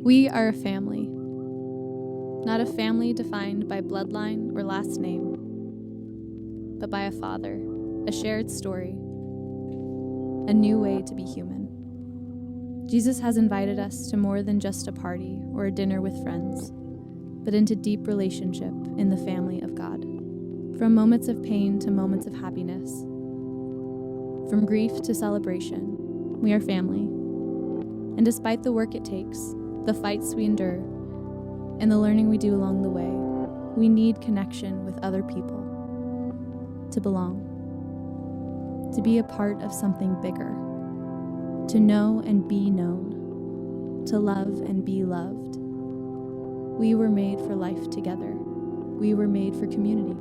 We are a family, not a family defined by bloodline or last name, but by a father, a shared story, a new way to be human. Jesus has invited us to more than just a party or a dinner with friends, but into deep relationship in the family of God. From moments of pain to moments of happiness, from grief to celebration, we are family. And despite the work it takes, the fights we endure, and the learning we do along the way, we need connection with other people to belong, to be a part of something bigger, to know and be known, to love and be loved. We were made for life together. We were made for community.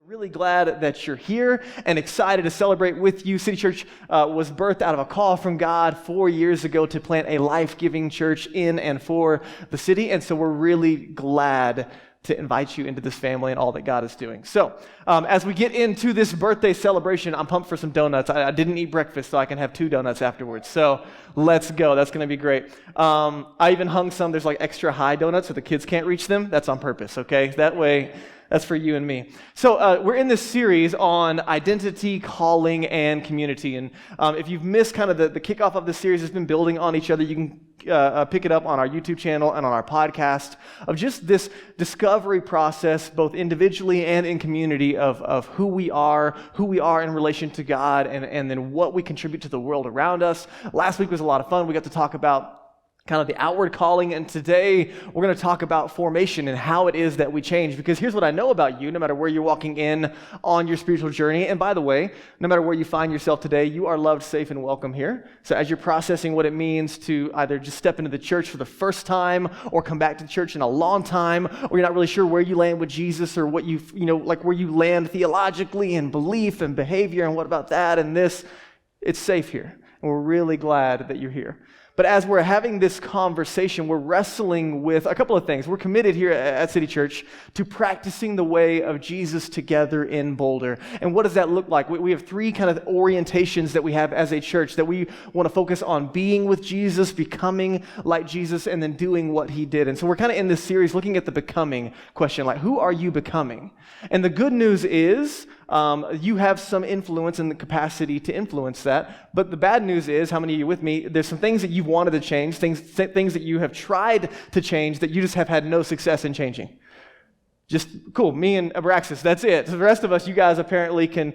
Really glad that you're here and excited to celebrate with you. City Church was birthed out of a call from God 4 years ago to plant a life-giving church in and for the city, and so we're really glad to invite you into this family and all that God is doing. So, as we get into this birthday celebration, I'm pumped for some donuts. I didn't eat breakfast, so I can have 2 donuts afterwards. So, let's go. That's going to be great. I even hung some. There's like extra high donuts so the kids can't reach them. That's on purpose, okay? That way, that's for you and me. So we're in this series on identity, calling, and community. And if you've missed kind of the kickoff of this series, it's been building on each other. You can pick it up on our YouTube channel and on our podcast of just this discovery process, both individually and in community, of who we are in relation to God, and then what we contribute to the world around us. Last week was a lot of fun. We got to talk about kind of the outward calling, and today we're going to talk about formation and how it is that we change. Because here's what I know about you, no matter where you're walking in on your spiritual journey, and by the way, no matter where you find yourself today, you are loved, safe, and welcome here. So as you're processing what it means to either just step into the church for the first time or come back to church in a long time, or you're not really sure where you land with Jesus or what like where you land theologically and belief and behavior and what about that and this, it's safe here. And we're really glad that you're here. But as we're having this conversation, we're wrestling with a couple of things. We're committed here at City Church to practicing the way of Jesus together in Boulder. And what does that look like? We have 3 kind of orientations that we have as a church, that we want to focus on being with Jesus, becoming like Jesus, and then doing what he did. And so we're kind of in this series looking at the becoming question, like who are you becoming? And the good news is you have some influence and the capacity to influence that. But the bad news is, how many of you with me, there's some things that you've wanted to change, things that you have tried to change that you just have had no success in changing. Just cool, me and Abraxas, that's it. So the rest of us, you guys apparently can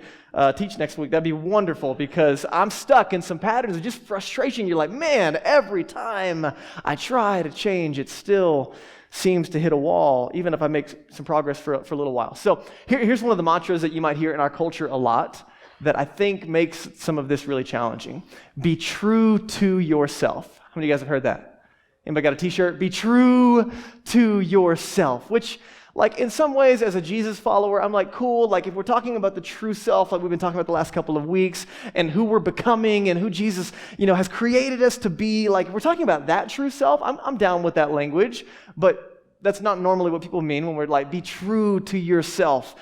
teach next week. That'd be wonderful, because I'm stuck in some patterns of just frustration. You're like, man, every time I try to change, it still seems to hit a wall, even if I make some progress for a little while. So here's one of the mantras that you might hear in our culture a lot that I think makes some of this really challenging. Be true to yourself. How many of you guys have heard that? Anybody got a t-shirt? Be true to yourself, which, like, in some ways, as a Jesus follower, I'm like, cool. Like, if we're talking about the true self, like we've been talking about the last couple of weeks, and who we're becoming and who Jesus, has created us to be, like, if we're talking about that true self, I'm down with that language, but that's not normally what people mean when we're like, be true to yourself,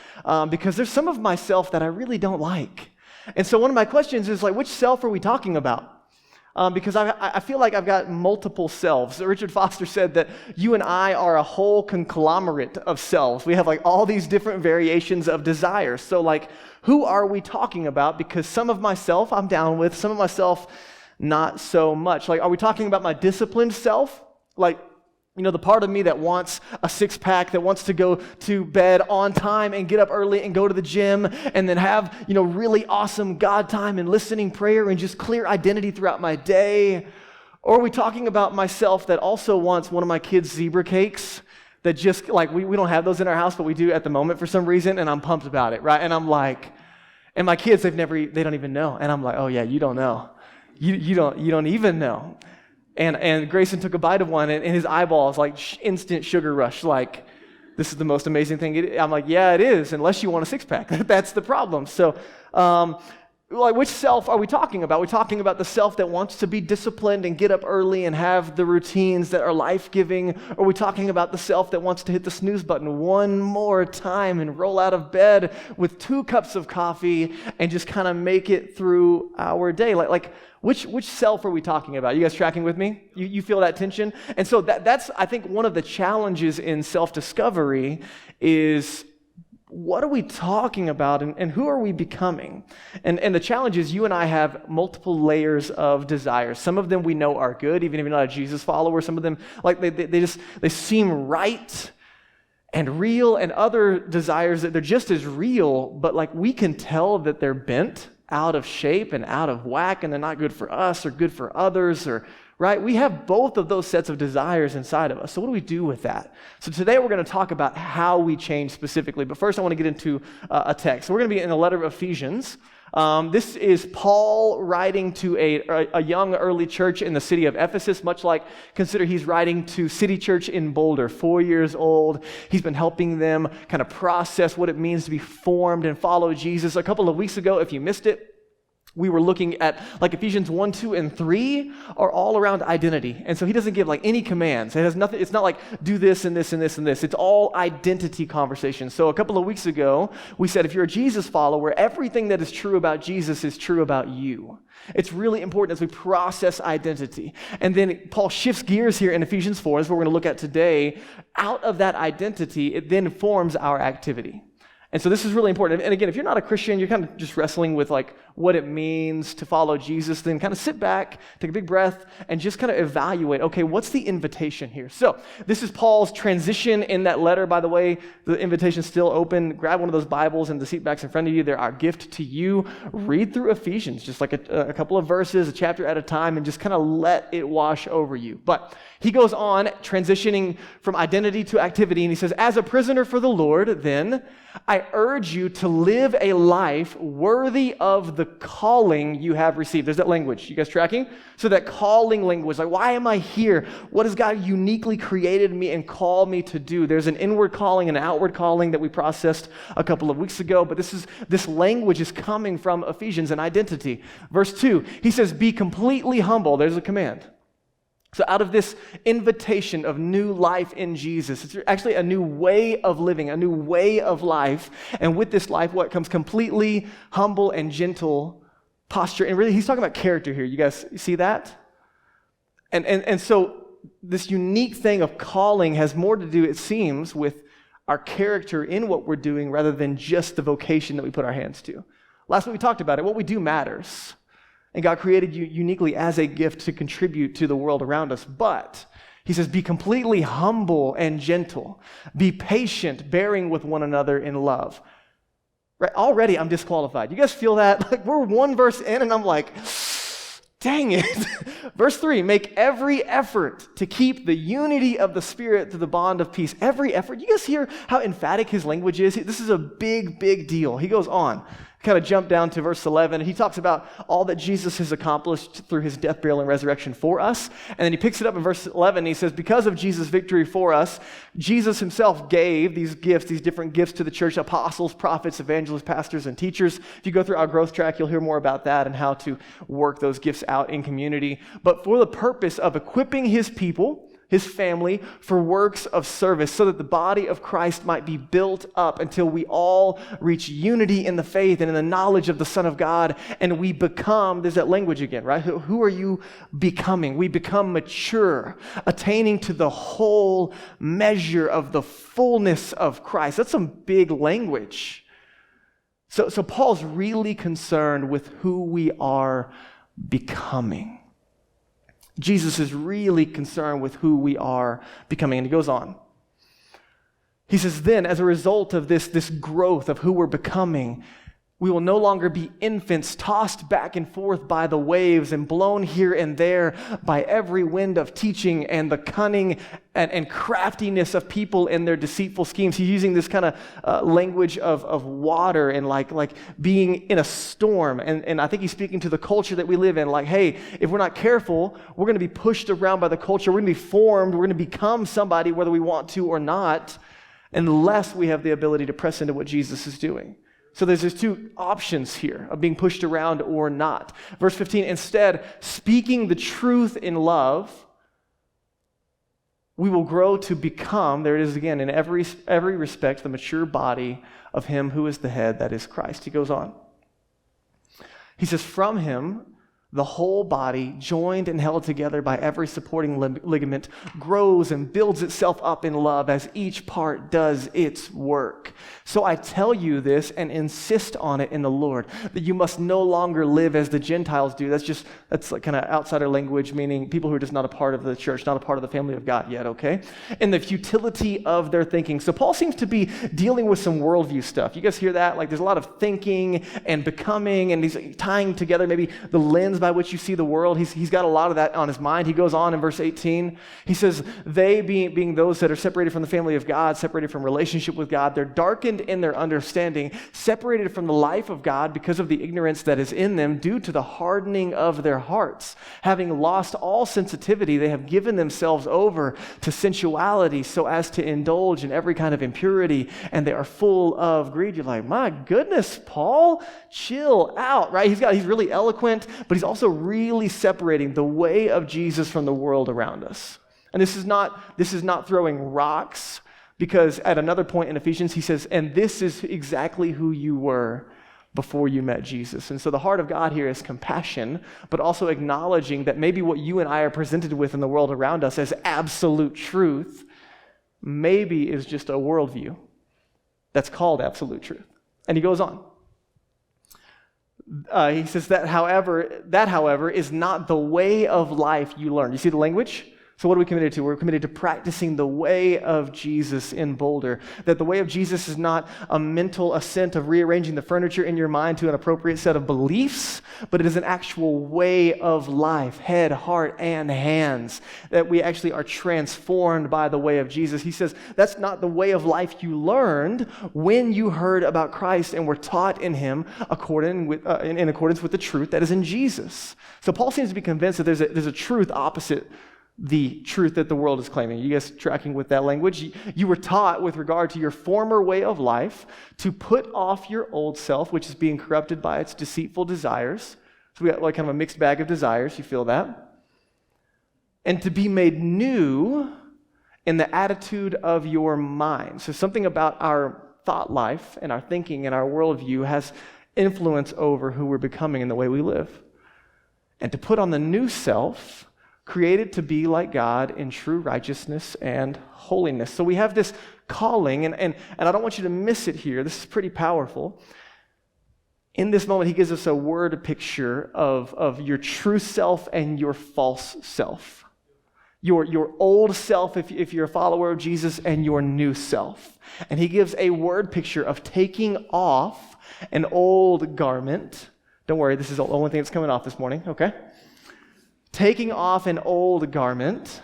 because there's some of myself that I really don't like. And so one of my questions is, like, which self are we talking about? Because I feel like I've got multiple selves. Richard Foster said that you and I are a whole conglomerate of selves. We have like all these different variations of desires. So like, who are we talking about? Because some of myself I'm down with, some of myself not so much. Like, are we talking about my disciplined self? Like, the part of me that wants a 6-pack, that wants to go to bed on time and get up early and go to the gym and then have, really awesome God time and listening prayer and just clear identity throughout my day? Or are we talking about myself that also wants one of my kids' zebra cakes that just, like, we don't have those in our house, but we do at the moment for some reason, and I'm pumped about it, right? And I'm like, and my kids, they don't even know. And I'm like, oh yeah, you don't know. You don't even know. And Grayson took a bite of one, and his eyeballs, like, instant sugar rush, like, this is the most amazing thing. I'm like, yeah, it is, unless you want a 6-pack. That's the problem. So Like, which self are we talking about? We're talking about the self that wants to be disciplined and get up early and have the routines that are life-giving, or are we talking about the self that wants to hit the snooze button one more time and roll out of bed with 2 cups of coffee and just kind of make it through our day? Like which self are we talking about? You guys tracking with me? You feel that tension? And so that's, I think, one of the challenges in self-discovery is, what are we talking about and who are we becoming? And the challenge is you and I have multiple layers of desires. Some of them we know are good, even if you're not a Jesus follower. Some of them, like they seem right and real, and other desires that they're just as real, but like we can tell that they're bent out of shape and out of whack, and they're not good for us or good for others, or right? We have both of those sets of desires inside of us. So what do we do with that? So today we're going to talk about how we change specifically. But first I want to get into a text. So we're going to be in the letter of Ephesians. This is Paul writing to a young early church in the city of Ephesus, much like, consider he's writing to City Church in Boulder, 4 years old. He's been helping them kind of process what it means to be formed and follow Jesus. A couple of weeks ago, if you missed it, we were looking at like Ephesians 1, 2, and 3 are all around identity. And so he doesn't give like any commands. It has nothing, it's not like do this and this and this and this. It's all identity conversations. So a couple of weeks ago, we said if you're a Jesus follower, everything that is true about Jesus is true about you. It's really important as we process identity. And then Paul shifts gears here in Ephesians 4, as we're going to look at today. Out of that identity, it then forms our activity. And so this is really important. And again, if you're not a Christian, you're kind of just wrestling with like what it means to follow Jesus, then kind of sit back, take a big breath, and just kind of evaluate, okay, what's the invitation here? So this is Paul's transition in that letter. By the way, the invitation's still open. Grab one of those Bibles and the seat backs in front of you. They're our gift to you. Read through Ephesians, just like a couple of verses, a chapter at a time, and just kind of let it wash over you. But he goes on, transitioning from identity to activity, and he says, as a prisoner for the Lord, then, I urge you to live a life worthy of the calling you have received. There's that language. You guys tracking? So that calling language, like, why am I here? What has God uniquely created me and called me to do? There's an inward calling and an outward calling that we processed a couple of weeks ago, but this language is coming from Ephesians and identity. Verse 2, he says, be completely humble. There's a command. So out of this invitation of new life in Jesus, it's actually a new way of living, a new way of life. And with this life, what comes completely humble and gentle posture. And really, he's talking about character here. You guys see that? And so this unique thing of calling has more to do, it seems, with our character in what we're doing rather than just the vocation that we put our hands to. Last week we talked about it. What we do matters. And God created you uniquely as a gift to contribute to the world around us. But he says, be completely humble and gentle. Be patient, bearing with one another in love. Right? Already I'm disqualified. You guys feel that? Like we're one verse in and I'm like, dang it. Verse 3, make every effort to keep the unity of the Spirit through the bond of peace. Every effort. You guys hear how emphatic his language is? This is a big, big deal. He goes on. Kind of jump down to verse 11. He talks about all that Jesus has accomplished through his death, burial, and resurrection for us. And then he picks it up in verse 11. He says, because of Jesus' victory for us, Jesus himself gave these gifts, these different gifts to the church, apostles, prophets, evangelists, pastors, and teachers. If you go through our growth track, you'll hear more about that and how to work those gifts out in community. But for the purpose of equipping his people, his family, for works of service, so that the body of Christ might be built up until we all reach unity in the faith and in the knowledge of the Son of God, and we become, there's that language again, right? Who are you becoming? We become mature, attaining to the whole measure of the fullness of Christ. That's some big language. So Paul's really concerned with who we are becoming. Jesus is really concerned with who we are becoming. And he goes on. He says, then, as a result of this growth of who we're becoming, we will no longer be infants tossed back and forth by the waves and blown here and there by every wind of teaching and the cunning and craftiness of people in their deceitful schemes. He's using this kind of language of water and like being in a storm. And I think he's speaking to the culture that we live in. Like, hey, if we're not careful, we're going to be pushed around by the culture. We're going to be formed. We're going to become somebody whether we want to or not, unless we have the ability to press into what Jesus is doing. So there's these two options here of being pushed around or not. Verse 15, instead, speaking the truth in love, we will grow to become, there it is again, in every respect, the mature body of him who is the head, that is Christ. He goes on. He says, from him, the whole body, joined and held together by every supporting ligament, grows and builds itself up in love as each part does its work. So I tell you this and insist on it in the Lord, that you must no longer live as the Gentiles do. That's like kind of outsider language, meaning people who are just not a part of the church, not a part of the family of God yet, okay? In the futility of their thinking. So Paul seems to be dealing with some worldview stuff. You guys hear that? Like there's a lot of thinking and becoming, and he's tying together maybe the lens by which you see the world. He's got a lot of that on his mind. He goes on in verse 18. He says, they being those that are separated from the family of God, separated from relationship with God, they're darkened in their understanding, separated from the life of God because of the ignorance that is in them due to the hardening of their hearts. Having lost all sensitivity, they have given themselves over to sensuality so as to indulge in every kind of impurity, and they are full of greed. You're like, my goodness, Paul, chill out, right? He's really eloquent, but he's also really separating the way of Jesus from the world around us. And this is not throwing rocks, because at another point in Ephesians, he says, and this is exactly who you were before you met Jesus. And so the heart of God here is compassion, but also acknowledging that maybe what you and I are presented with in the world around us as absolute truth maybe is just a worldview that's called absolute truth. And he goes on. He says that, however, is not the way of life you learned. You see the language? So what are we committed to? We're committed to practicing the way of Jesus in Boulder. That the way of Jesus is not a mental assent of rearranging the furniture in your mind to an appropriate set of beliefs, but it is an actual way of life, head, heart, and hands. That we actually are transformed by the way of Jesus. He says that's not the way of life you learned when you heard about Christ and were taught in him in accordance with the truth that is in Jesus. So Paul seems to be convinced that there's a truth opposite the truth that the world is claiming. You guys tracking with that language? You were taught with regard to your former way of life to put off your old self, which is being corrupted by its deceitful desires. So we got like kind of a mixed bag of desires. You feel that? And to be made new in the attitude of your mind. So something about our thought life and our thinking and our worldview has influence over who we're becoming and the way we live. And to put on the new self, created to be like God in true righteousness and holiness. So we have this calling, and I don't want you to miss it here. This is pretty powerful. In this moment, he gives us a word picture of your true self and your false self. Your old self, if you're a follower of Jesus, and your new self. And he gives a word picture of taking off an old garment. Don't worry, this is the only thing that's coming off this morning, okay? Taking off an old garment,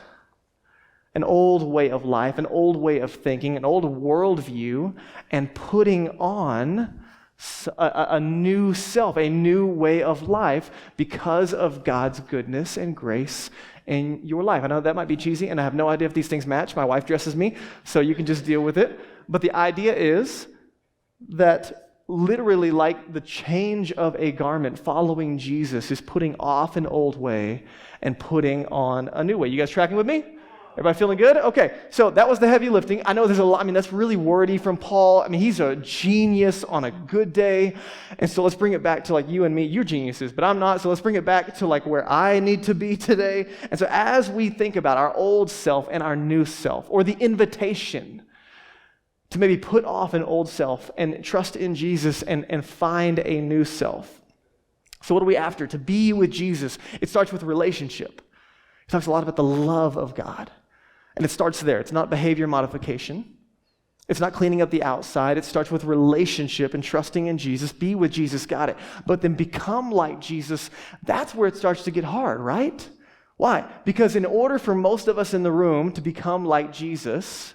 an old way of life, an old way of thinking, an old worldview, and putting on a new self, a new way of life because of God's goodness and grace in your life. I know that might be cheesy, and I have no idea if these things match. My wife dresses me, so you can just deal with it. But the idea is that literally, like the change of a garment, following Jesus is putting off an old way and putting on a new way. You guys tracking with me? Everybody feeling good? Okay, so that was the heavy lifting. I know there's a lot, that's really wordy from Paul. He's a genius on a good day. And so let's bring it back to like you and me. You're geniuses, but I'm not. So let's bring it back to like where I need to be today. And so as we think about our old self and our new self, or the invitation to maybe put off an old self and trust in Jesus and find a new self. So what are we after? To be with Jesus. It starts with relationship. It talks a lot about the love of God. And it starts there. It's not behavior modification. It's not cleaning up the outside. It starts with relationship and trusting in Jesus. Be with Jesus, got it. But then become like Jesus. That's where it starts to get hard, right? Why? Because in order for most of us in the room to become like Jesus,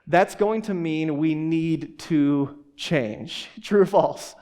that's going to mean we need to change. True or false?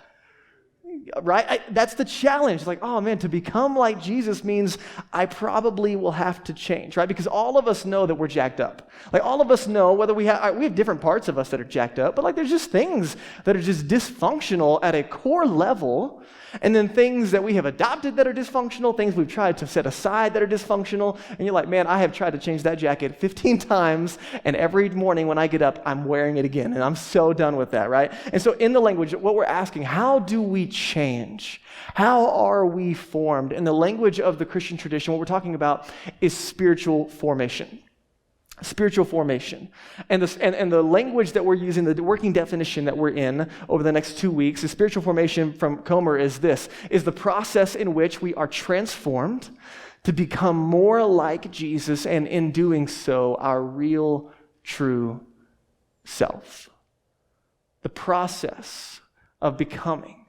right? That's the challenge. Like, oh man, to become like Jesus means I probably will have to change, right? Because all of us know that we're jacked up. Like all of us know whether we have different parts of us that are jacked up, but like there's just things that are just dysfunctional at a core level, and then things that we have adopted that are dysfunctional, things we've tried to set aside that are dysfunctional, and you're like, man, I have tried to change that jacket 15 times, and every morning when I get up, I'm wearing it again, and I'm so done with that, right? And so in the language, what we're asking, how do we change? How are we formed? In the language of the Christian tradition, what we're talking about is spiritual formation. Spiritual formation. And the language that we're using, the working definition that we're in over the next 2 weeks, is spiritual formation from Comer is this, is the process in which we are transformed to become more like Jesus, and in doing so, our real, true self. The process of becoming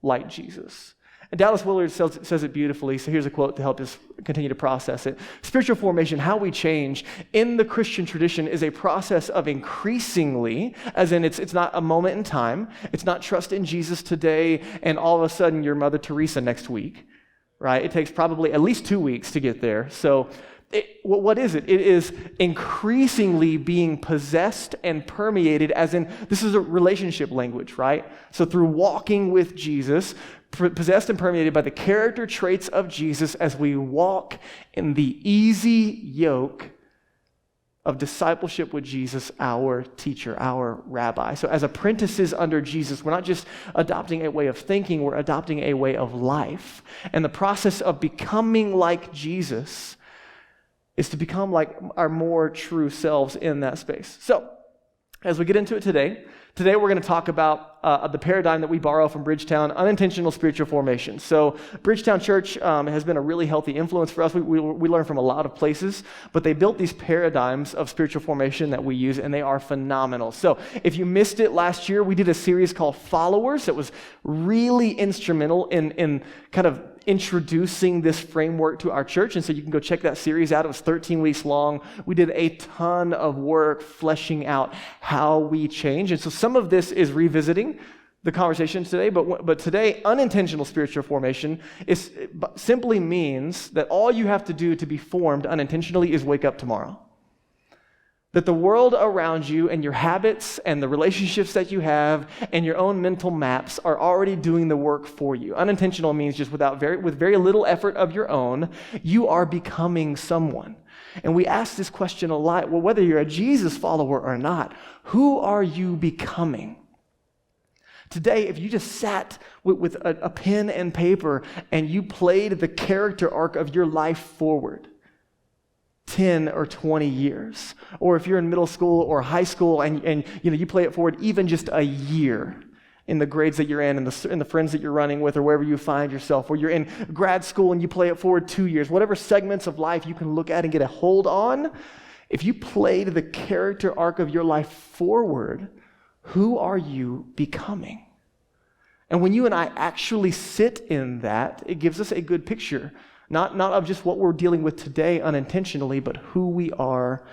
like Jesus. And Dallas Willard says it beautifully, so here's a quote to help us continue to process it. Spiritual formation, how we change in the Christian tradition, is a process of increasingly, as in it's not a moment in time, it's not trust in Jesus today and all of a sudden you're Mother Teresa next week, right? It takes probably at least 2 weeks to get there. So what is it? It is increasingly being possessed and permeated, as in, this is a relationship language, right? So through walking with Jesus, possessed and permeated by the character traits of Jesus as we walk in the easy yoke of discipleship with Jesus, our teacher, our rabbi. So as apprentices under Jesus, we're not just adopting a way of thinking, we're adopting a way of life. And the process of becoming like Jesus is to become like our more true selves in that space. So as we get into it today we're going to talk about the paradigm that we borrow from Bridgetown, unintentional spiritual formation. So Bridgetown Church has been a really healthy influence for us. We learn from a lot of places, but they built these paradigms of spiritual formation that we use, and they are phenomenal. So if you missed it last year, we did a series called Followers that was really instrumental in kind of introducing this framework to our church, and so you can go check that series out. It was 13 weeks long. We did a ton of work fleshing out how we change, and so some of this is revisiting the conversations today, but today, unintentional spiritual formation simply means that all you have to do to be formed unintentionally is wake up tomorrow. That the world around you and your habits and the relationships that you have and your own mental maps are already doing the work for you. Unintentional means just with very little effort of your own, you are becoming someone. And we ask this question a lot, well, whether you're a Jesus follower or not, who are you becoming? Today, if you just sat with a pen and paper and you played the character arc of your life forward, 10 or 20 years, or if you're in middle school or high school and you play it forward even just a year in the grades that you're in the friends that you're running with or wherever you find yourself, or you're in grad school and you play it forward 2 years, whatever segments of life you can look at and get a hold on, if you played the character arc of your life forward, who are you becoming? And when you and I actually sit in that, it gives us a good picture. Not of just what we're dealing with today unintentionally, but who we are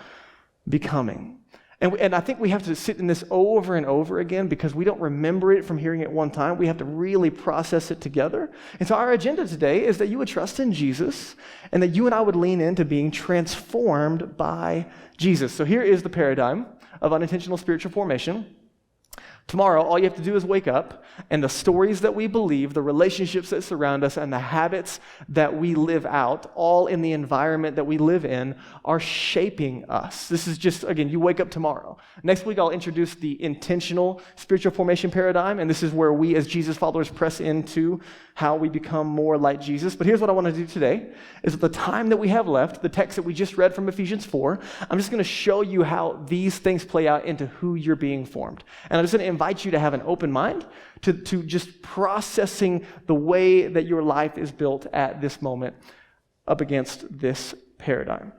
becoming. And I think we have to sit in this over and over again because we don't remember it from hearing it one time. We have to really process it together. And so our agenda today is that you would trust in Jesus and that you and I would lean into being transformed by Jesus. So here is the paradigm of unintentional spiritual formation. Tomorrow, all you have to do is wake up, and the stories that we believe, the relationships that surround us, and the habits that we live out, all in the environment that we live in, are shaping us. This is just, again, you wake up tomorrow. Next week, I'll introduce the intentional spiritual formation paradigm, and this is where we as Jesus followers press into how we become more like Jesus. But here's what I want to do today, is at the time that we have left, the text that we just read from Ephesians 4, I'm just going to show you how these things play out into who you're being formed. And I'm just going to invite you to have an open mind to just processing the way that your life is built at this moment up against this paradigm.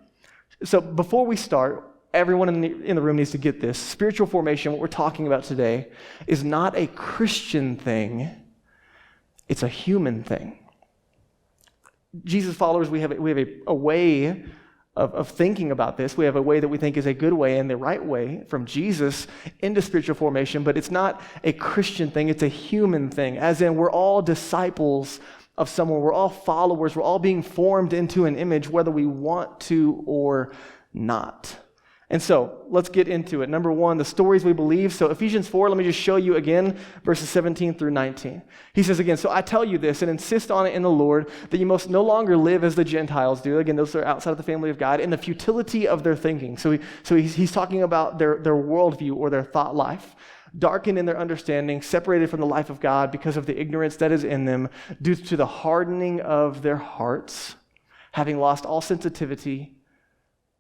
So before we start, everyone in the room needs to get this. Spiritual formation, what we're talking about today, is not a Christian thing. It's a human thing. Jesus followers, we have a way of thinking about this. We have a way that we think is a good way and the right way from Jesus into spiritual formation, but it's not a Christian thing, it's a human thing, as in we're all disciples of someone, we're all followers, we're all being formed into an image whether we want to or not. And so, let's get into it. Number one, the stories we believe. So Ephesians 4, let me just show you again, verses 17 through 19. He says again, so I tell you this and insist on it in the Lord, that you must no longer live as the Gentiles do. Again, those are outside of the family of God, in the futility of their thinking. So he's talking about their worldview or their thought life. Darkened in their understanding, separated from the life of God because of the ignorance that is in them, due to the hardening of their hearts, having lost all sensitivity.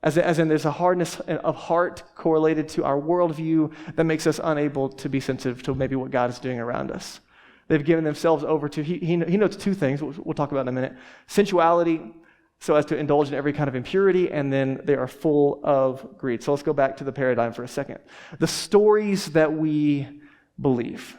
As in there's a hardness of heart correlated to our worldview that makes us unable to be sensitive to maybe what God is doing around us. They've given themselves over to, he notes two things, we'll talk about in a minute. Sensuality, so as to indulge in every kind of impurity, and then they are full of greed. So let's go back to the paradigm for a second. The stories that we believe.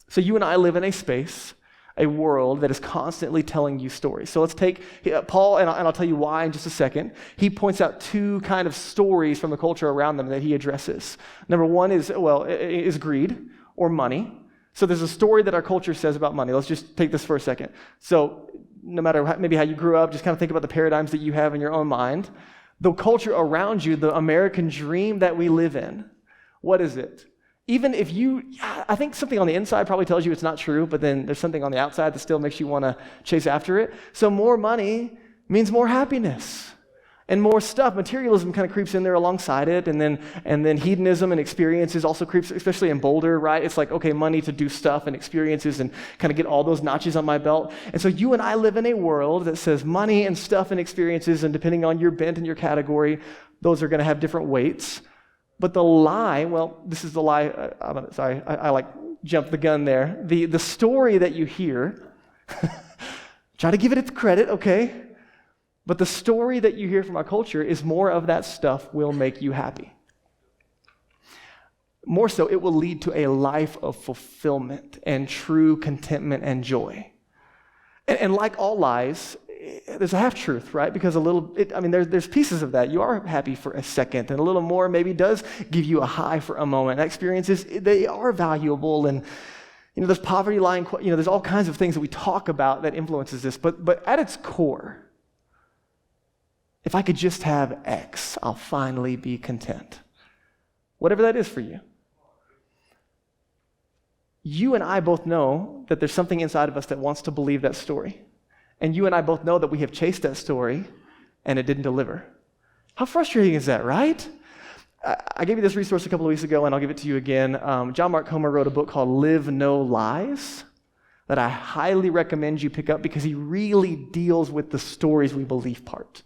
So you and I live in a space, a world that is constantly telling you stories. So let's take Paul, and I'll tell you why in just a second. He points out two kind of stories from the culture around them that he addresses. Number one is greed or money. So there's a story that our culture says about money. Let's just take this for a second. So no matter maybe how you grew up, just kind of think about the paradigms that you have in your own mind. The culture around you, the American dream that we live in, what is it? Even if I think something on the inside probably tells you it's not true, but then there's something on the outside that still makes you want to chase after it. So more money means more happiness and more stuff. Materialism kind of creeps in there alongside it, and then hedonism and experiences also creeps, especially in Boulder, right? It's like, okay, money to do stuff and experiences and kind of get all those notches on my belt. And so you and I live in a world that says money and stuff and experiences, and depending on your bent and your category, those are going to have different weights. But the lie, well, this is the lie, I like jumped the gun there. The story that you hear, try to give it its credit, okay? But the story that you hear from our culture is more of that stuff will make you happy. More so, it will lead to a life of fulfillment and true contentment and joy. And like all lies, there's a half-truth, right? Because there's pieces of that. You are happy for a second, and a little more maybe does give you a high for a moment. Experiences, they are valuable, and there's poverty line, there's all kinds of things that we talk about that influences this. But at its core, if I could just have X, I'll finally be content. Whatever that is for you. You and I both know that there's something inside of us that wants to believe that story. And you and I both know that we have chased that story and it didn't deliver. How frustrating is that, right? I gave you this resource a couple of weeks ago, and I'll give it to you again. John Mark Comer wrote a book called Live No Lies that I highly recommend you pick up because he really deals with the stories we believe part.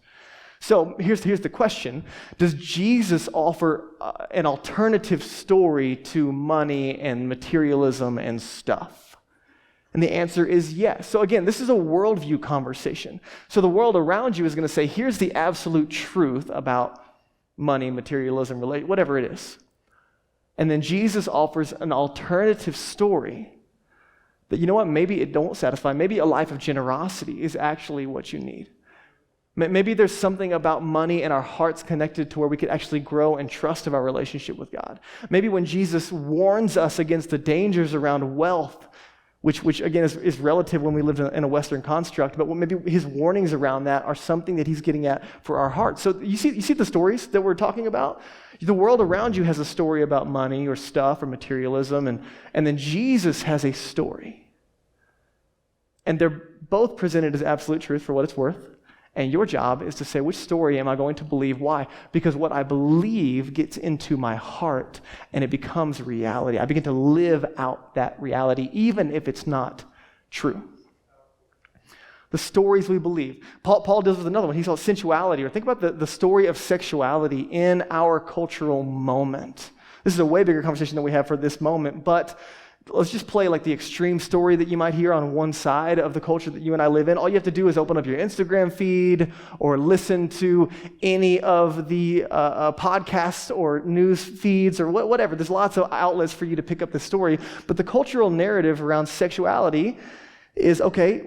So here's the question. Does Jesus offer an alternative story to money and materialism and stuff? And the answer is yes. So again, this is a worldview conversation. So the world around you is going to say, here's the absolute truth about money, materialism, whatever it is. And then Jesus offers an alternative story that, you know what, maybe it don't satisfy. Maybe a life of generosity is actually what you need. Maybe there's something about money in our hearts connected to where we could actually grow and trust of our relationship with God. Maybe when Jesus warns us against the dangers around wealth, which again is relative when we live in a Western construct, but maybe his warnings around that are something that he's getting at for our hearts. So you see the stories that we're talking about? The world around you has a story about money or stuff or materialism, and then Jesus has a story. And they're both presented as absolute truth for what it's worth. And your job is to say, which story am I going to believe? Why? Because what I believe gets into my heart and it becomes reality. I begin to live out that reality, even if it's not true. The stories we believe. Paul deals with another one. He calls sensuality, or think about the story of sexuality in our cultural moment. This is a way bigger conversation than we have for this moment, but let's just play like the extreme story that you might hear on one side of the culture that you and I live in. All you have to do is open up your Instagram feed or listen to any of the podcasts or news feeds or whatever. There's lots of outlets for you to pick up the story. But the cultural narrative around sexuality is, okay,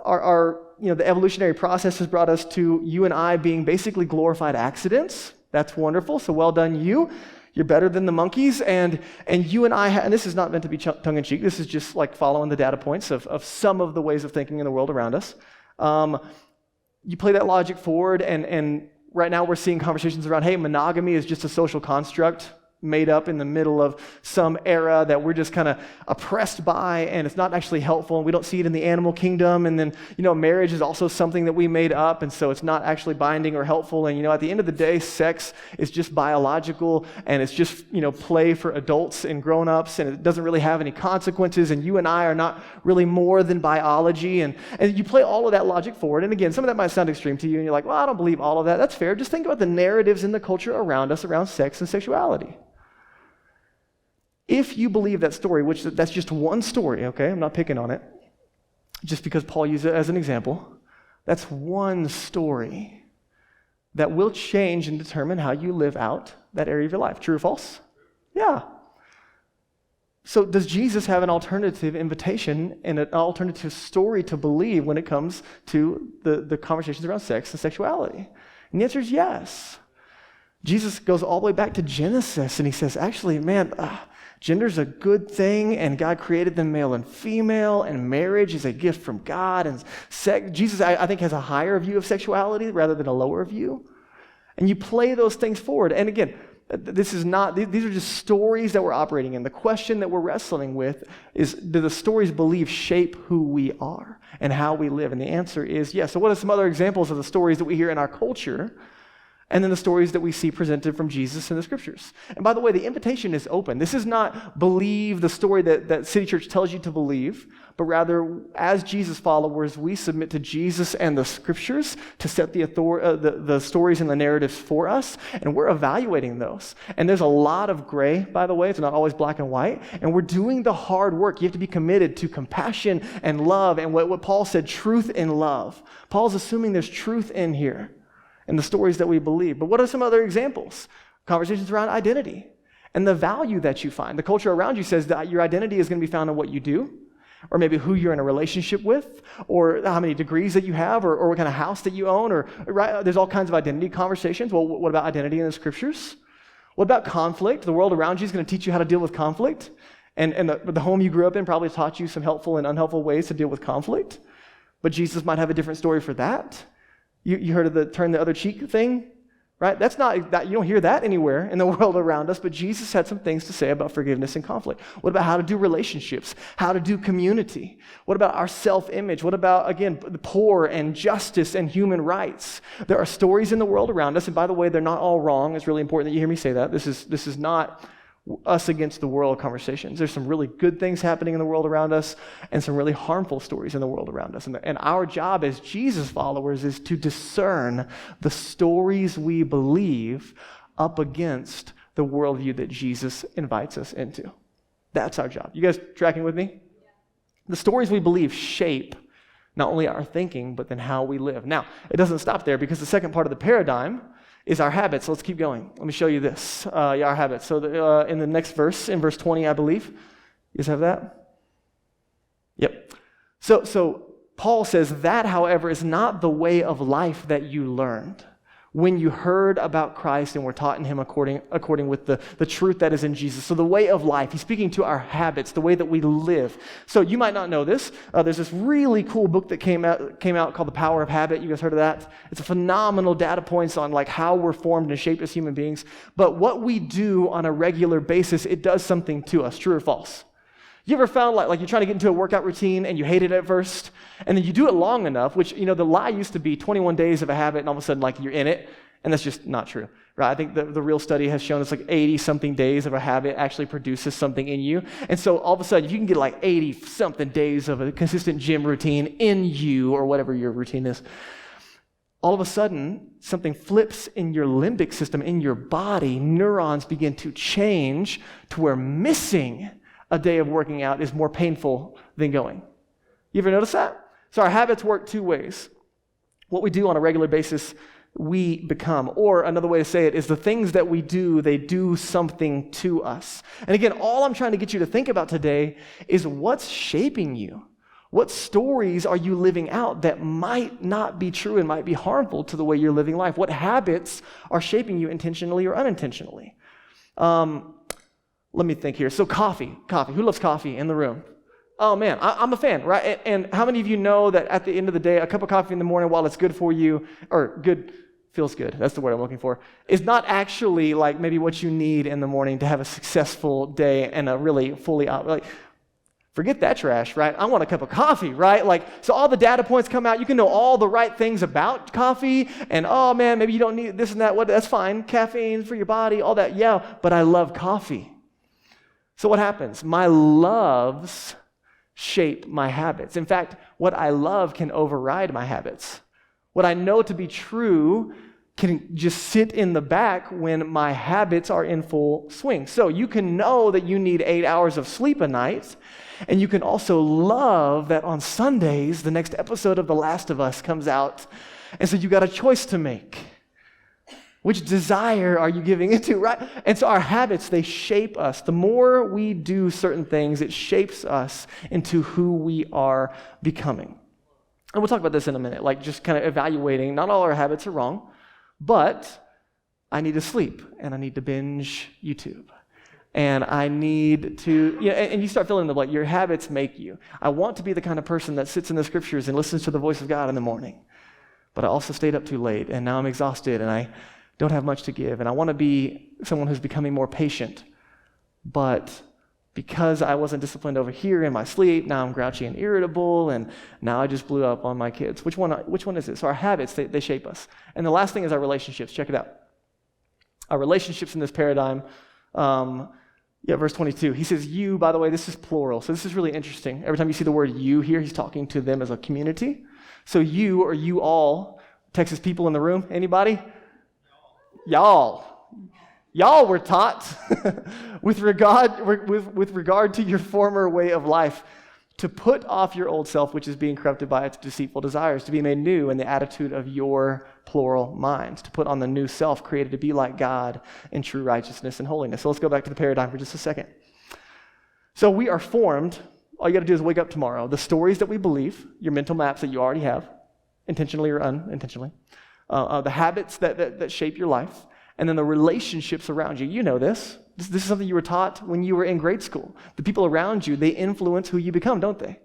the evolutionary process has brought us to you and I being basically glorified accidents. That's wonderful. So well done, you. You're better than the monkeys. And you and I, and this is not meant to be tongue-in-cheek. This is just like following the data points of some of the ways of thinking in the world around us. You play that logic forward, and right now we're seeing conversations around, hey, monogamy is just a social construct made up in the middle of some era that we're just kind of oppressed by, and it's not actually helpful, and we don't see it in the animal kingdom. And then, marriage is also something that we made up, and so it's not actually binding or helpful. And, at the end of the day, sex is just biological, and it's just, play for adults and grown-ups, and it doesn't really have any consequences, and you and I are not really more than biology. And you play all of that logic forward, and again, some of that might sound extreme to you, and you're like, well, I don't believe all of that. That's fair. Just think about the narratives in the culture around us around sex and sexuality. If you believe that story, which that's just one story, okay? I'm not picking on it, just because Paul used it as an example. That's one story that will change and determine how you live out that area of your life. True or false? Yeah. So does Jesus have an alternative invitation and an alternative story to believe when it comes to the conversations around sex and sexuality? And the answer is yes. Jesus goes all the way back to Genesis, and he says, actually, man, gender's a good thing, and God created them male and female, and marriage is a gift from God. And Jesus, I think, has a higher view of sexuality rather than a lower view. And you play those things forward. And again, these are just stories that we're operating in. The question that we're wrestling with is, do the stories believe shape who we are and how we live? And the answer is yes. So what are some other examples of the stories that we hear in our culture? And then the stories that we see presented from Jesus in the scriptures. And by the way, the invitation is open. This is not believe the story that City Church tells you to believe, but rather, as Jesus followers, we submit to Jesus and the scriptures to set the stories and the narratives for us, and we're evaluating those. And there's a lot of gray, by the way. It's not always black and white. And we're doing the hard work. You have to be committed to compassion and love, and what Paul said, truth and love. Paul's assuming there's truth in here and the stories that we believe. But what are some other examples? Conversations around identity and the value that you find. The culture around you says that your identity is going to be found in what you do, or maybe who you're in a relationship with, or how many degrees that you have, or what kind of house that you own, or right? There's all kinds of identity conversations. Well, what about identity in the scriptures? What about conflict? The world around you is going to teach you how to deal with conflict, and the home you grew up in probably taught you some helpful and unhelpful ways to deal with conflict. But Jesus might have a different story for that. You heard of the turn the other cheek thing, right? That's not that, you don't hear that anywhere in the world around us, but Jesus had some things to say about forgiveness and conflict. What about how to do relationships? How to do community? What about our self-image? What about, again, the poor and justice and human rights? There are stories in the world around us, and by the way, they're not all wrong. It's really important that you hear me say that. This is not us against the world conversations. There's some really good things happening in the world around us and some really harmful stories in the world around us. And our job as Jesus followers is to discern the stories we believe up against the worldview that Jesus invites us into. That's our job. You guys tracking with me? The stories we believe shape not only our thinking, but then how we live. Now, it doesn't stop there, because the second part of the paradigm is our habits. Let's keep going. Let me show you this, our habits. So in the next verse, in verse 20, I believe. You guys have that? Yep. So Paul says, that, however, is not the way of life that you learned when you heard about Christ and were taught in him according with the truth that is in Jesus. So the way of life, he's speaking to our habits, the way that we live. So you might not know this. There's this really cool book that came out called The Power of Habit. You guys heard of that? It's a phenomenal data points on like how we're formed and shaped as human beings. But what we do on a regular basis, it does something to us. True or false? You ever found like you're trying to get into a workout routine and you hate it at first, and then you do it long enough, which, the lie used to be 21 days of a habit, and all of a sudden like you're in it, and that's just not true, right? I think the real study has shown it's like 80-something days of a habit actually produces something in you. And so all of a sudden you can get like 80-something days of a consistent gym routine in you, or whatever your routine is. All of a sudden, something flips in your limbic system, in your body. Neurons begin to change to where missing a day of working out is more painful than going. You ever notice that? So our habits work two ways. What we do on a regular basis, we become. Or another way to say it is the things that we do, they do something to us. And again, all I'm trying to get you to think about today is what's shaping you. What stories are you living out that might not be true and might be harmful to the way you're living life? What habits are shaping you intentionally or unintentionally? Let me think here. So coffee. Who loves coffee in the room? Oh man, I'm a fan, right? And how many of you know that at the end of the day, a cup of coffee in the morning, while it's good for you, or good, feels good, that's the word I'm looking for, is not actually like maybe what you need in the morning to have a successful day and a really fully, like, forget that trash, right? I want a cup of coffee, right? Like, so all the data points come out. You can know all the right things about coffee, and oh man, maybe you don't need this and that. What? That's fine. Caffeine for your body, all that. Yeah, but I love coffee. So what happens? My loves shape my habits. In fact, what I love can override my habits. What I know to be true can just sit in the back when my habits are in full swing. So you can know that you need 8 hours of sleep a night, and you can also love that on Sundays, the next episode of The Last of Us comes out, and so you got a choice to make. Which desire are you giving into, right? And so our habits, they shape us. The more we do certain things, it shapes us into who we are becoming. And we'll talk about this in a minute, like just kind of evaluating. Not all our habits are wrong, but I need to sleep, and I need to binge YouTube. And I need to, and you start filling in the blank. Your habits make you. I want to be the kind of person that sits in the scriptures and listens to the voice of God in the morning. But I also stayed up too late, and now I'm exhausted, and I don't have much to give, and I want to be someone who's becoming more patient. But because I wasn't disciplined over here in my sleep, now I'm grouchy and irritable, and now I just blew up on my kids. Which one is it? So our habits, they shape us. And the last thing is our relationships. Check it out. Our relationships in this paradigm, verse 22. He says, you, by the way, this is plural. So this is really interesting. Every time you see the word you here, he's talking to them as a community. So you, or you all, Texas people in the room, anybody? Y'all were taught with regard to your former way of life to put off your old self, which is being corrupted by its deceitful desires, to be made new in the attitude of your plural minds, to put on the new self created to be like God in true righteousness and holiness. So let's go back to the paradigm for just a second. So we are formed. All you got to do is wake up tomorrow. The stories that we believe, your mental maps that you already have, intentionally or unintentionally, the habits that shape your life, and then the relationships around you. You know this. This is something you were taught when you were in grade school. The people around you, they influence who you become, don't they?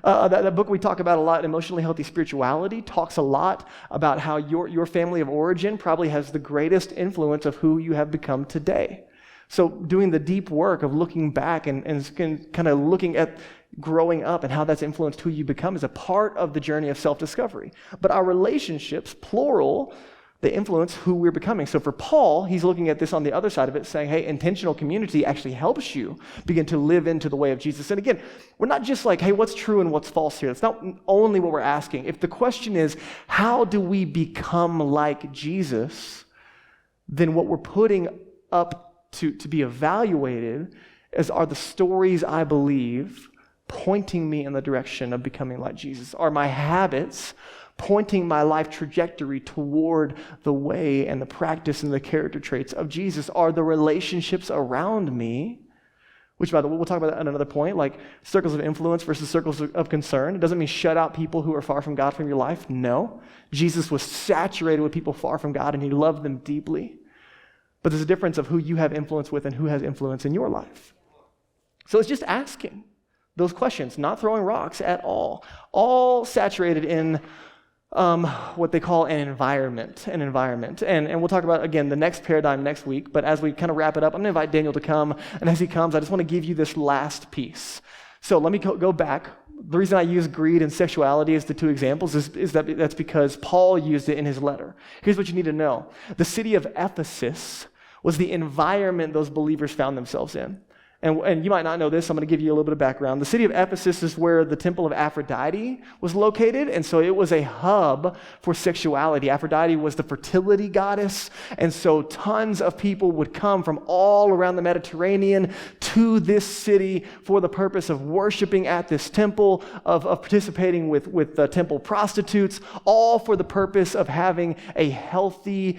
That book we talk about a lot, Emotionally Healthy Spirituality, talks a lot about how your family of origin probably has the greatest influence of who you have become today. So doing the deep work of looking back and kind of looking at growing up and how that's influenced who you become is a part of the journey of self-discovery. But our relationships, plural, they influence who we're becoming. So for Paul, he's looking at this on the other side of it, saying, hey, intentional community actually helps you begin to live into the way of Jesus. And again, we're not just like, hey, what's true and what's false here? That's not only what we're asking. If the question is, how do we become like Jesus, then what we're putting up to be evaluated are the stories I believe pointing me in the direction of becoming like Jesus. Are my habits pointing my life trajectory toward the way and the practice and the character traits of Jesus? Are the relationships around me, which by the way, we'll talk about that at another point, like circles of influence versus circles of concern. It doesn't mean shut out people who are far from God from your life. No. Jesus was saturated with people far from God, and he loved them deeply. But there's a difference of who you have influence with and who has influence in your life. So it's just asking those questions, not throwing rocks at all saturated in what they call an environment. And we'll talk about, again, the next paradigm next week, but as we kind of wrap it up, I'm going to invite Daniel to come, and as he comes, I just want to give you this last piece. So let me go back. The reason I use greed and sexuality as the two examples is that that's because Paul used it in his letter. Here's what you need to know. The city of Ephesus was the environment those believers found themselves in. And you might not know this, so I'm going to give you a little bit of background. The city of Ephesus is where the temple of Aphrodite was located, and so it was a hub for sexuality. Aphrodite was the fertility goddess, and so tons of people would come from all around the Mediterranean to this city for the purpose of worshiping at this temple, of participating with temple prostitutes, all for the purpose of having a healthy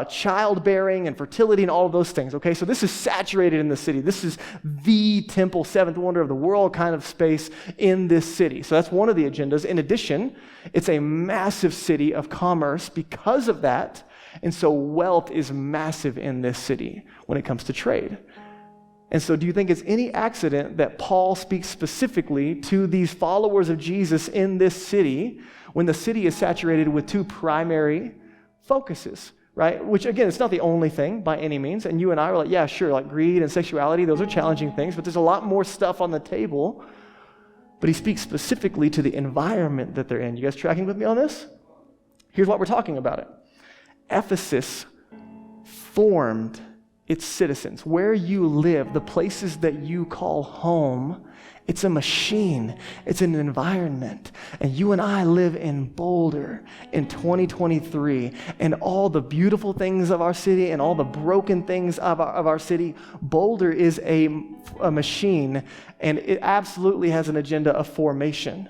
childbearing and fertility and all of those things, okay? So this is saturated in the city. This is the temple, seventh wonder of the world kind of space in this city. So that's one of the agendas. In addition, it's a massive city of commerce because of that, and so wealth is massive in this city when it comes to trade. And so do you think it's any accident that Paul speaks specifically to these followers of Jesus in this city when the city is saturated with two primary focuses, right? Which, again, it's not the only thing by any means. And you and I are like, yeah, sure, like greed and sexuality, those are challenging things, but there's a lot more stuff on the table. But he speaks specifically to the environment that they're in. You guys tracking with me on this? Here's what we're talking about it. Ephesus formed its citizens. Where you live, the places that you call home, it's a machine. It's an environment. And you and I live in Boulder in 2023. And all the beautiful things of our city and all the broken things of our city, Boulder is a machine, and it absolutely has an agenda of formation.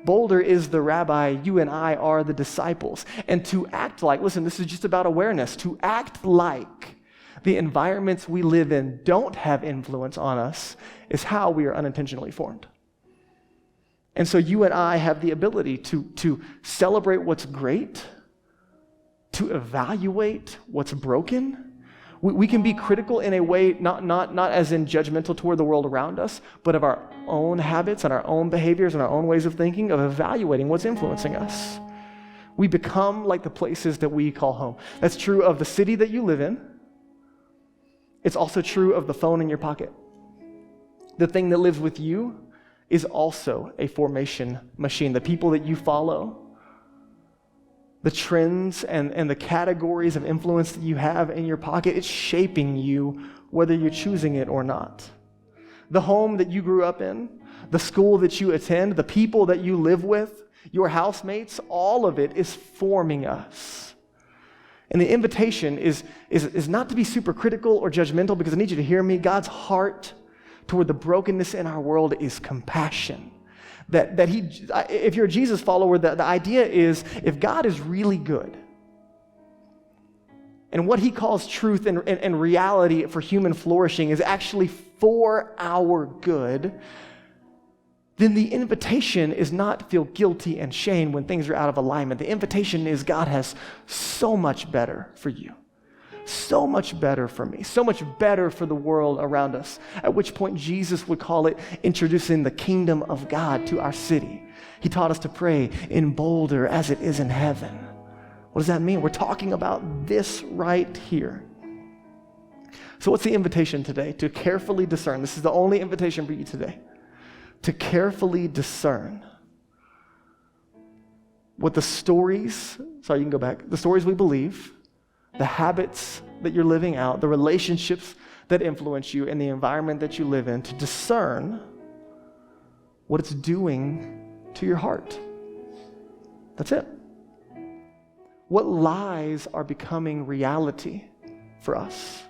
Boulder is the rabbi, you and I are the disciples. And to act like, listen, this is just about awareness, to act like the environments we live in don't have influence on us is how we are unintentionally formed. And so you and I have the ability to celebrate what's great, to evaluate what's broken. We can be critical in a way, not as in judgmental toward the world around us, but of our own habits and our own behaviors and our own ways of thinking, of evaluating what's influencing us. We become like the places that we call home. That's true of the city that you live in. It's also true of the phone in your pocket. The thing that lives with you is also a formation machine. The people that you follow, the trends and the categories of influence that you have in your pocket, it's shaping you whether you're choosing it or not. The home that you grew up in, the school that you attend, the people that you live with, your housemates, all of it is forming us. And the invitation is not to be super critical or judgmental, because I need you to hear me. God's heart toward the brokenness in our world is compassion. That he, if you're a Jesus follower, the idea is if God is really good, and what he calls truth and reality for human flourishing is actually for our good, then the invitation is not to feel guilty and shame when things are out of alignment. The invitation is God has so much better for you, so much better for me, so much better for the world around us, at which point Jesus would call it introducing the kingdom of God to our city. He taught us to pray in Boulder as it is in heaven. What does that mean? We're talking about this right here. So what's the invitation today? To carefully discern. This is the only invitation for you today. To carefully discern what the stories we believe, the habits that you're living out, the relationships that influence you, and the environment that you live in, to discern what it's doing to your heart. That's it. What lies are becoming reality for us?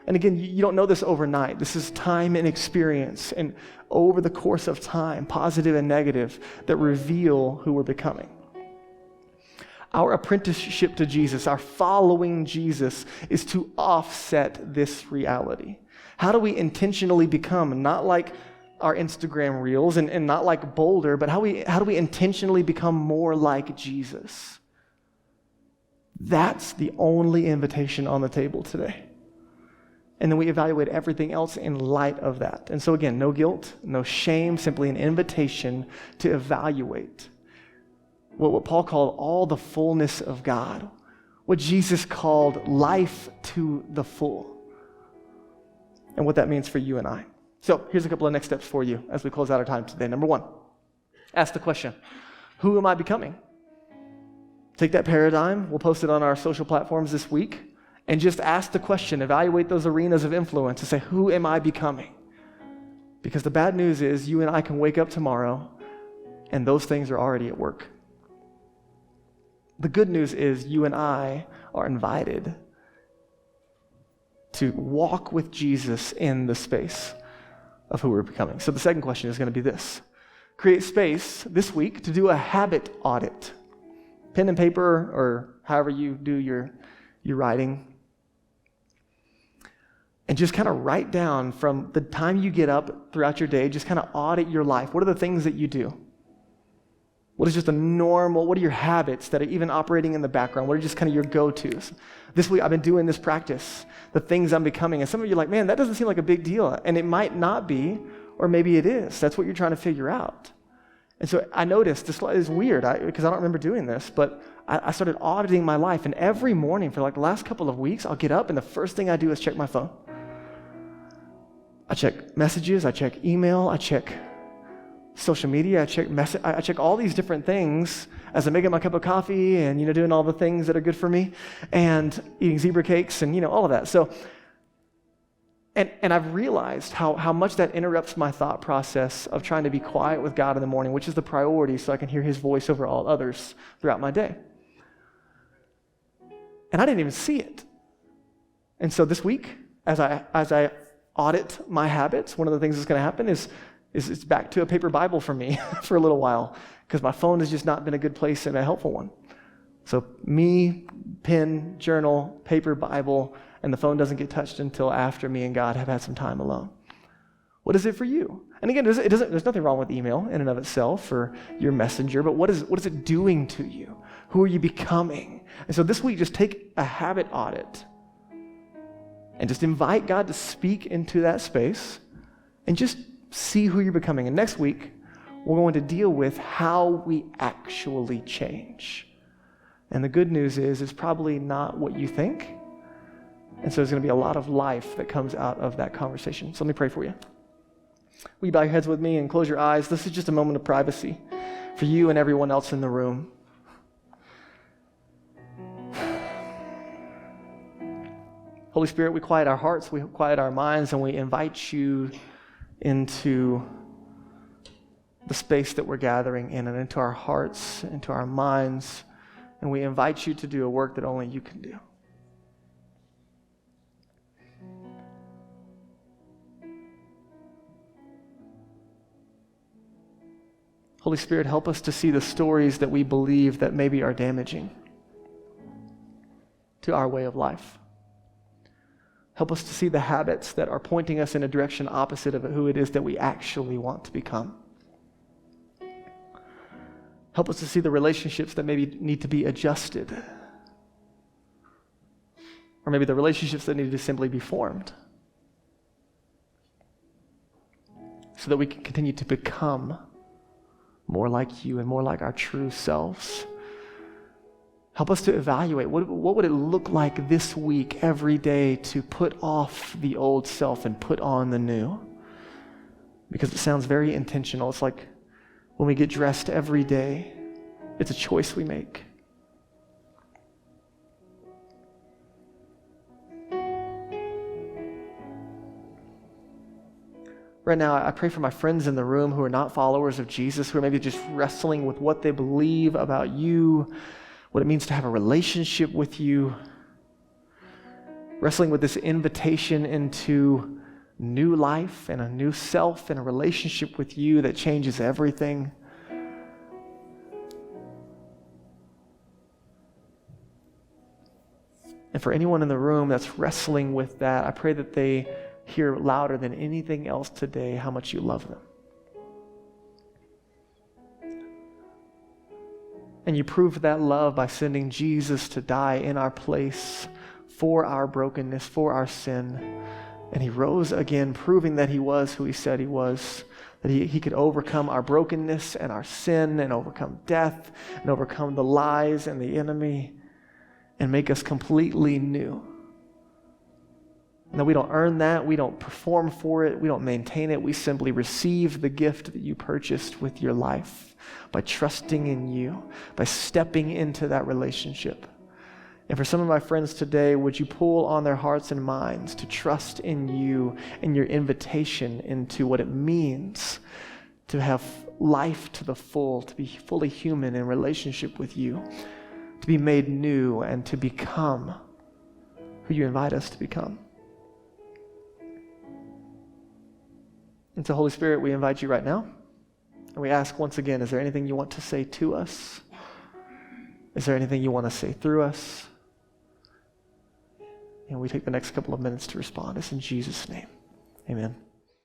And again, you don't know this overnight. This is time and experience, and over the course of time, positive and negative, that reveal who we're becoming. Our apprenticeship to Jesus, our following Jesus, is to offset this reality. How do we intentionally become not like our Instagram reels and not like Boulder, but how do we intentionally become more like Jesus? That's the only invitation on the table today. And then we evaluate everything else in light of that. And so again, no guilt, no shame, simply an invitation to evaluate what Paul called all the fullness of God, what Jesus called life to the full, and what that means for you and I. So here's a couple of next steps for you as we close out our time today. Number one, ask the question, who am I becoming? Take that paradigm, we'll post it on our social platforms this week, and just ask the question, evaluate those arenas of influence and say, who am I becoming? Because the bad news is you and I can wake up tomorrow and those things are already at work. The good news is you and I are invited to walk with Jesus in the space of who we're becoming. So the second question is going to be this. Create space this week to do a habit audit. Pen and paper, or however you do your you're writing. And just kind of write down from the time you get up throughout your day, just kind of audit your life. What are the things that you do? What is just what are your habits that are even operating in the background? What are just kind of your go-tos? This week I've been doing this practice, the things I'm becoming. And some of you are like, man, that doesn't seem like a big deal. And it might not be, or maybe it is. That's what you're trying to figure out. And so I noticed, this is weird because I don't remember doing this, but I started auditing my life. And every morning for like the last couple of weeks, I'll get up and the first thing I do is check my phone. I check messages, I check email, I check social media, I check all these different things as I'm making my cup of coffee and, doing all the things that are good for me and eating zebra cakes and, all of that. So, and I've realized how much that interrupts my thought process of trying to be quiet with God in the morning, which is the priority so I can hear his voice over all others throughout my day. And I didn't even see it. And so this week, as I audit my habits, one of the things that's going to happen is it's back to a paper Bible for me for a little while because my phone has just not been a good place and a helpful one. So me, pen, journal, paper Bible, and the phone doesn't get touched until after me and God have had some time alone. What is it for you? And again, there's nothing wrong with email in and of itself or your messenger, but what is it doing to you? Who are you becoming? And so this week, just take a habit audit and just invite God to speak into that space and just see who you're becoming. And next week, we're going to deal with how we actually change. And the good news is it's probably not what you think. And so there's going to be a lot of life that comes out of that conversation. So let me pray for you. Will you bow your heads with me and close your eyes? This is just a moment of privacy for you and everyone else in the room. Holy Spirit, we quiet our hearts, we quiet our minds, and we invite you into the space that we're gathering in and into our hearts, into our minds, and we invite you to do a work that only you can do. Holy Spirit, help us to see the stories that we believe that maybe are damaging to our way of life. Help us to see the habits that are pointing us in a direction opposite of who it is that we actually want to become. Help us to see the relationships that maybe need to be adjusted. Or maybe the relationships that need to simply be formed. So that we can continue to become more like you and more like our true selves. Help us to evaluate what would it look like this week, every day, to put off the old self and put on the new. Because it sounds very intentional. It's like when we get dressed every day, it's a choice we make. Right now, I pray for my friends in the room who are not followers of Jesus, who are maybe just wrestling with what they believe about you, what it means to have a relationship with you, wrestling with this invitation into new life and a new self and a relationship with you that changes everything. And for anyone in the room that's wrestling with that, I pray that they hear louder than anything else today how much you love them. And you proved that love by sending Jesus to die in our place for our brokenness, for our sin. And he rose again, proving that he was who he said he was, that he could overcome our brokenness and our sin and overcome death and overcome the lies and the enemy and make us completely new. Now, we don't earn that. We don't perform for it. We don't maintain it. We simply receive the gift that you purchased with your life by trusting in you, by stepping into that relationship. And for some of my friends today, would you pull on their hearts and minds to trust in you and your invitation into what it means to have life to the full, to be fully human in relationship with you, to be made new and to become who you invite us to become. And so, Holy Spirit, we invite you right now. And we ask once again, is there anything you want to say to us? Is there anything you want to say through us? And we take the next couple of minutes to respond. It's in Jesus' name. Amen.